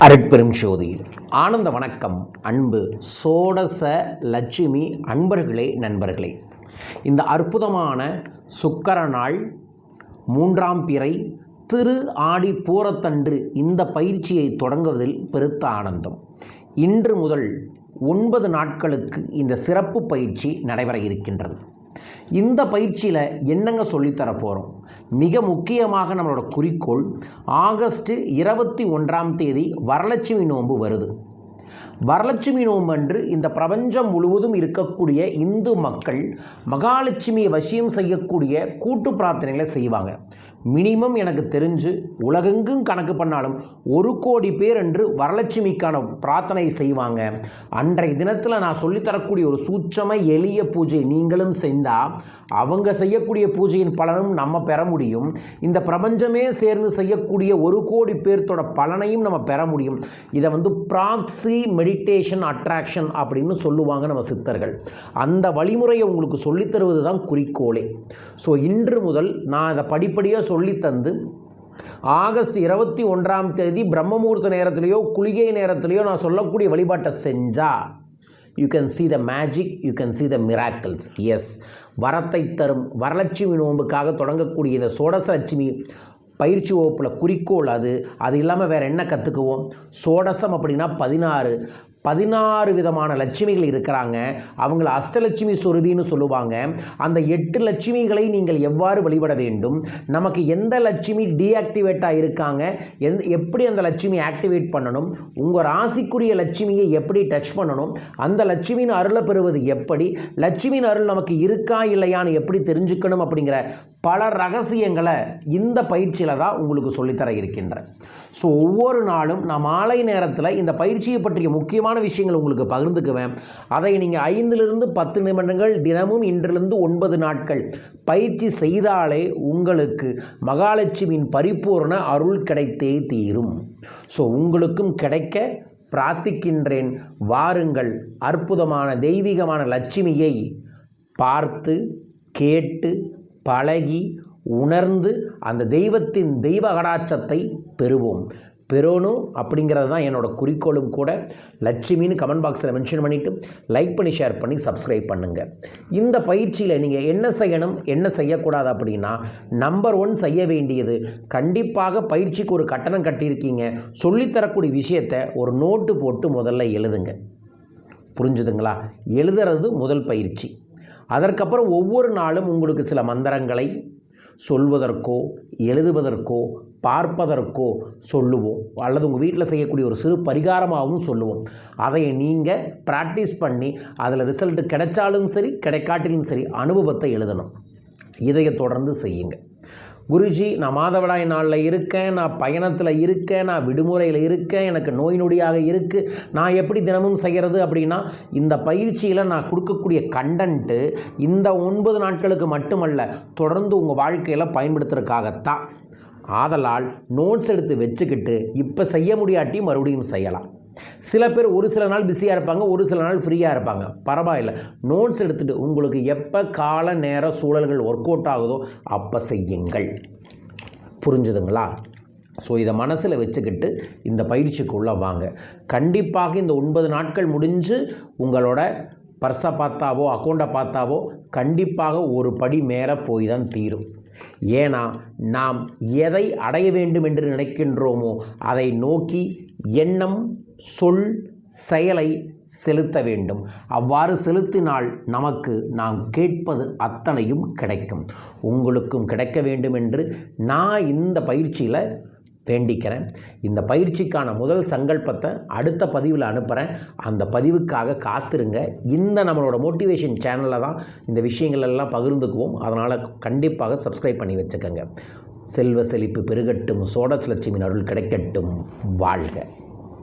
அருட்பெரும் ஜோதி ஆனந்த வணக்கம். அன்பு சோடச லட்சுமி அன்பர்களே, நண்பர்களே, இந்த அற்புதமான சுக்கிர நாள் 3ஆம் பிறை திரு ஆடி பூரத்தன்று இந்த பயிற்சியை தொடங்குவதில் பெருத்த ஆனந்தம். இன்று முதல் 9 நாட்களுக்கு இந்த சிறப்பு பயிற்சி நடைபெற இருக்கின்றது. இந்த பயிற்சியில் என்னங்க சொல்லித்தர போகிறோம்? மிக முக்கியமாக நம்மளோட குறிக்கோள், ஆகஸ்ட் 21ஆம் தேதி வரலட்சுமி நோன்பு வருது. வரலட்சுமி நோன்பு அன்று இந்த பிரபஞ்சம் முழுவதும் இருக்கக்கூடிய இந்து மக்கள் மகாலட்சுமியை வசியம் செய்யக்கூடிய கூட்டு பிரார்த்தனைகளை செய்வாங்க. மினிமம் எனக்கு தெரிஞ்சு உலகெங்கும் கணக்கு பண்ணாலும் 1 கோடி பேர் என்று வரலட்சுமிக்கான பிரார்த்தனை செய்வாங்க. அன்றைய தினத்தில் நான் சொல்லித்தரக்கூடிய ஒரு சூட்சம எளிய பூஜை நீங்களும் செஞ்சால் அவங்க செய்யக்கூடிய பூஜையின் பலனும் நம்ம பெற முடியும். இந்த பிரபஞ்சமே சேர்ந்து செய்யக்கூடிய 1 கோடி பேர்த்தோட பலனையும் நம்ம பெற முடியும். இதை ப்ராக்ஸி மெடிடேஷன் அட்ராக்ஷன் அப்படின்னு சொல்லுவாங்க நம்ம சித்தர்கள். அந்த வழிமுறையை உங்களுக்கு சொல்லித்தருவது தான் குறிக்கோளே. ஸோ இன்று முதல் நான் அதை படிப்படியாக சொல்லித்தந்து ஆகஸ்ட் 21ஆம் தேதி பிரம்மமுகூர்த்த நேரத்திலேயோ குளிகை நேரத்திலேயோ நான் சொல்லக்கூடிய வழிபாட்டை செஞ்சால் you can see the magic, you can see the miracles. Yes, வரத்தை தரும் வரலட்சுமி நோன்புக்காக தொடங்கக்கூடிய இந்த சோடசலட்சுமி பயிற்சி வகுப்பில் குறிக்கோள் அது இல்லாமல் வேறு என்ன கற்றுக்குவோம்? சோடசம் அப்படின்னா 16 விதமான லட்சுமிகள் இருக்கிறாங்க. அவங்கள அஷ்டலட்சுமி சொருபின்னு சொல்லுவாங்க. அந்த 8 லட்சுமிகளை நீங்கள் எவ்வாறு வழிபட வேண்டும், நமக்கு எந்த லட்சுமி டீஆக்டிவேட்டாக இருக்காங்க, எப்படி அந்த லட்சுமி ஆக்டிவேட் பண்ணணும், உங்கள் ராசிக்குரிய லட்சுமியை எப்படி டச் பண்ணணும், அந்த லட்சுமியின் அருளை பெறுவது எப்படி, லட்சுமியின் அருள் நமக்கு இருக்கா இல்லையான்னு எப்படி தெரிஞ்சுக்கணும் அப்படிங்கிற பல ரகசியங்களை இந்த பயிற்சியில் தான் உங்களுக்கு சொல்லித்தர இருக்கின்றேன். ஸோ ஒவ்வொரு நாளும் நான் மாலை நேரத்தில் இந்த பயிற்சியை பற்றிய முக்கியமான விஷயங்கள் உங்களுக்கு பகிர்ந்துக்குவேன். அதை நீங்கள் 5லிருந்து 10 நிமிடங்கள் தினமும் இன்றிலிருந்து 9 நாட்கள் பயிற்சி செய்தாலே உங்களுக்கு மகாலட்சுமியின் பரிபூர்ண அருள் கிடைத்தே தீரும். ஸோ உங்களுக்கும் கிடைக்க பிரார்த்திக்கின்றேன். வாருங்கள், அற்புதமான தெய்வீகமான லட்சுமியை பார்த்து கேட்டு பழகி உணர்ந்து அந்த தெய்வத்தின் தெய்வ கடாட்சத்தை பெறணும் அப்படிங்கிறது தான் என்னோட குறிக்கோளும் கூட. லட்சுமின்னு கமெண்ட் பாக்ஸில் மென்ஷன் பண்ணிவிட்டு லைக் பண்ணி ஷேர் பண்ணி சப்ஸ்கிரைப் பண்ணுங்கள். இந்த பயிற்சியில் நீங்கள் என்ன செய்யணும் என்ன செய்யக்கூடாது அப்படின்னா, நம்பர் 1 செய்ய வேண்டியது, கண்டிப்பாக பயிற்சிக்கு ஒரு கட்டணம் கட்டியிருக்கீங்க, சொல்லித்தரக்கூடிய விஷயத்தை ஒரு நோட்டு போட்டு முதல்ல எழுதுங்க. புரிஞ்சுதுங்களா? எழுதுறது முதல் பயிற்சி. அதற்கப்புறம் ஒவ்வொரு நாளும் உங்களுக்கு சில மந்திரங்களை சொல்வதற்கோ எழுதுவதற்கோ பார்ப்பதற்கோ சொல்லுவோம், அல்லது உங்கள் வீட்டில் செய்யக்கூடிய ஒரு சிறு பரிகாரமாகவும் சொல்லுவோம். அதை நீங்கள் ப்ராக்டிஸ் பண்ணி அதில் ரிசல்ட் கிடைச்சாலும் சரி கிடைக்காட்டிலும் சரி அனுபவத்தை எழுதணும். இதை தொடர்ந்து செய்யுங்க. குருஜி, நான் மாதவிடாய் நாளில் இருக்கேன், நான் பயணத்தில் இருக்கேன், நான் விடுமுறையில் இருக்கேன், எனக்கு நோய் நொடியாக இருக்குது, நான் எப்படி தினமும் செய்கிறது அப்படின்னா, இந்த பயிற்சியில் நான் கொடுக்கக்கூடிய கண்டென்ட்டு இந்த 9 நாட்களுக்கு மட்டுமல்ல, தொடர்ந்து உங்கள் வாழ்க்கையில் பயன்படுத்துறதுக்காகத்தான். ஆதலால் நோட்ஸ் எடுத்து வச்சுக்கிட்டு இப்போ செய்ய முடியாட்டி மறுபடியும் செய்யலாம். சில பேர் ஒரு சில நாள் பிஸியாக இருப்பாங்க, ஒரு சில நாள் ஃப்ரீயாக இருப்பாங்க, பரவாயில்லை. நோட்ஸ் எடுத்துகிட்டு உங்களுக்கு எப்போ கால நேர சூழல்கள் ஒர்க் அவுட் ஆகுதோ அப்போ செய்யுங்கள். புரிஞ்சுதுங்களா? ஸோ இதை மனசில் வச்சுக்கிட்டு இந்த பயிற்சிக்குள்ளே வாங்க. கண்டிப்பாக இந்த 9 நாட்கள் முடிஞ்சு உங்களோட பர்ஸை பார்த்தாவோ அக்கௌண்ட்டை பார்த்தாவோ கண்டிப்பாக ஒரு படி மேலே போய் தான் தீரும். ஏன்னா நாம் எதை அடைய வேண்டும் என்று நினைக்கின்றோமோ அதை நோக்கி எண்ணம், சொல், செயலை செலுத்த வேண்டும். அவ்வாறு செலுத்தினால் நமக்கு நாம் கேட்பது அத்தனையும் கிடைக்கும். உங்களுக்கும் கிடைக்க வேண்டும் என்று நான் இந்த பயிற்சியில் வேண்டிக்கிறேன். இந்த பயிற்சிக்கான முதல் சங்கல்பத்தை அடுத்த பதிவில் அனுப்புகிறேன். அந்த பதிவுக்காக காத்திருங்க. இந்த நம்மளோட மோட்டிவேஷன் சேனலில் தான் இந்த விஷயங்கள் எல்லாம் பகிர்ந்துக்குவோம். அதனால் கண்டிப்பாக சப்ஸ்கிரைப் பண்ணி வச்சுக்கோங்க. செல்வ செழிப்பு பெருகட்டும், சோடசலட்சுமியின் அருள் கிடைக்கட்டும். வாழ்க.